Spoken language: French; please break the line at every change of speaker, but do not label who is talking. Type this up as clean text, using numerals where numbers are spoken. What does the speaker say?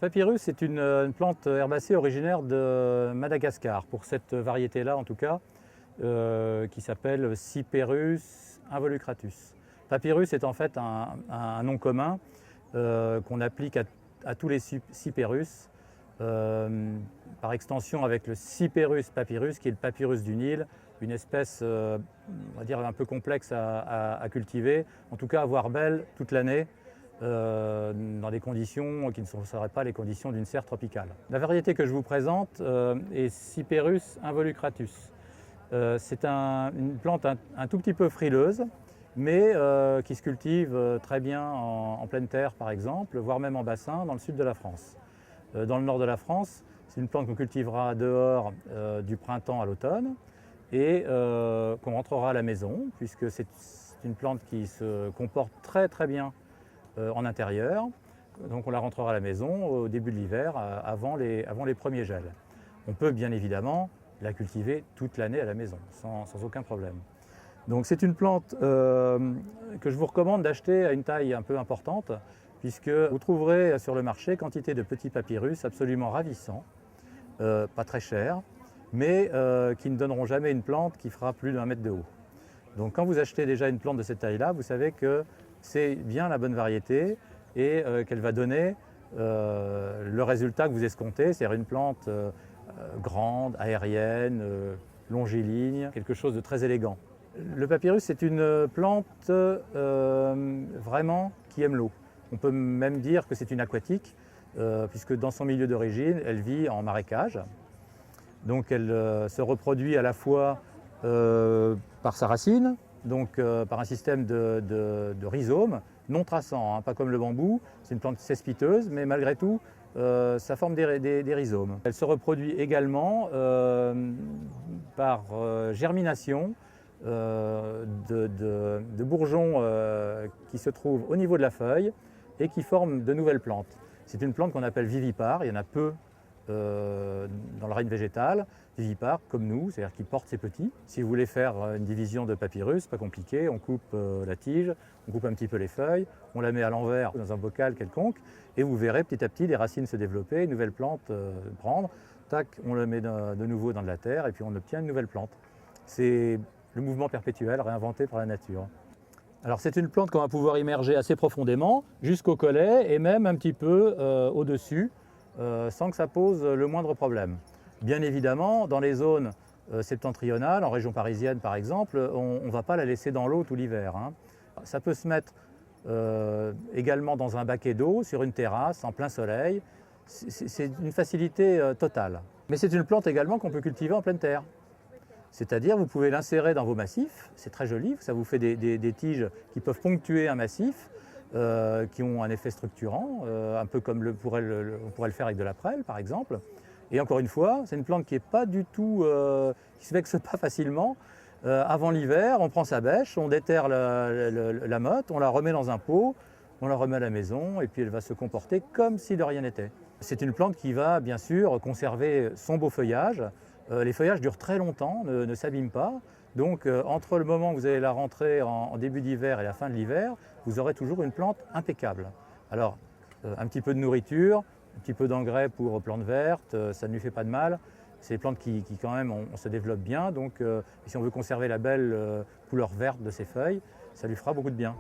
papyrus est une plante herbacée originaire de Madagascar, pour cette variété-là en tout cas, qui s'appelle Cyperus involucratus. Papyrus est en fait un nom commun qu'on applique à tous les Cyperus, par extension avec le Cyperus papyrus, qui est le papyrus du Nil, une espèce on va dire un peu complexe à cultiver, en tout cas à voir belle toute l'année, dans des conditions qui ne seraient pas les conditions d'une serre tropicale. La variété que je vous présente est Cyperus involucratus. C'est une plante un tout petit peu frileuse, mais qui se cultive très bien en pleine terre par exemple, voire même en bassin dans le sud de la France. Dans le nord de la France, c'est une plante qu'on cultivera dehors du printemps à l'automne et qu'on rentrera à la maison, puisque c'est une plante qui se comporte très bien en intérieur. Donc on la rentrera à la maison au début de l'hiver, avant les premiers gels. On peut bien évidemment la cultiver toute l'année à la maison, sans aucun problème. Donc c'est une plante que je vous recommande d'acheter à une taille un peu importante, puisque vous trouverez sur le marché quantité de petits papyrus absolument ravissants, pas très chers, mais qui ne donneront jamais une plante qui fera plus d'1 mètre de haut. Donc quand vous achetez déjà une plante de cette taille-là, vous savez que c'est bien la bonne variété et qu'elle va donner le résultat que vous escomptez, c'est-à-dire une plante grande, aérienne, longiligne, quelque chose de très élégant. Le papyrus, c'est une plante vraiment qui aime l'eau. On peut même dire que c'est une aquatique, puisque dans son milieu d'origine, elle vit en marécage. Donc elle se reproduit à la fois par sa racine, donc par un système de rhizomes non traçants, hein, pas comme le bambou. C'est une plante cespiteuse, mais malgré tout, ça forme des rhizomes. Elle se reproduit également par germination de bourgeons qui se trouvent au niveau de la feuille et qui forment de nouvelles plantes. C'est une plante qu'on appelle vivipare, il y en a peu dans le règne végétal, vivipare comme nous, c'est-à-dire qui porte ses petits. Si vous voulez faire une division de papyrus, pas compliqué, on coupe la tige, on coupe un petit peu les feuilles, on la met à l'envers dans un bocal quelconque, et vous verrez petit à petit les racines se développer, une nouvelle plante prendre, tac, on le met de nouveau dans de la terre, et puis on obtient une nouvelle plante. C'est le mouvement perpétuel réinventé par la nature. Alors c'est une plante qu'on va pouvoir immerger assez profondément, jusqu'au collet, et même un petit peu au-dessus, sans que ça pose le moindre problème. Bien évidemment, dans les zones septentrionales, en région parisienne par exemple, on ne va pas la laisser dans l'eau tout l'hiver, hein. Ça peut se mettre également dans un baquet d'eau, sur une terrasse, en plein soleil. C'est une facilité totale. Mais c'est une plante également qu'on peut cultiver en pleine terre. C'est-à-dire vous pouvez l'insérer dans vos massifs, c'est très joli, ça vous fait des tiges qui peuvent ponctuer un massif, qui ont un effet structurant, un peu comme on pourrait le faire avec de la prêle par exemple. Et encore une fois, c'est une plante qui est pas du tout, qui se vexe pas facilement. Avant l'hiver, on prend sa bêche, on déterre la motte, on la remet dans un pot, on la remet à la maison et puis elle va se comporter comme si de rien n'était. C'est une plante qui va bien sûr conserver son beau feuillage. Les feuillages durent très longtemps, ne s'abîment pas. Donc entre le moment où vous allez la rentrer en début d'hiver et la fin de l'hiver, vous aurez toujours une plante impeccable. Alors un petit peu de nourriture, un petit peu d'engrais pour plantes vertes, ça ne lui fait pas de mal. C'est des plantes qui quand même on se développe bien, donc si on veut conserver la belle couleur verte de ses feuilles, ça lui fera beaucoup de bien.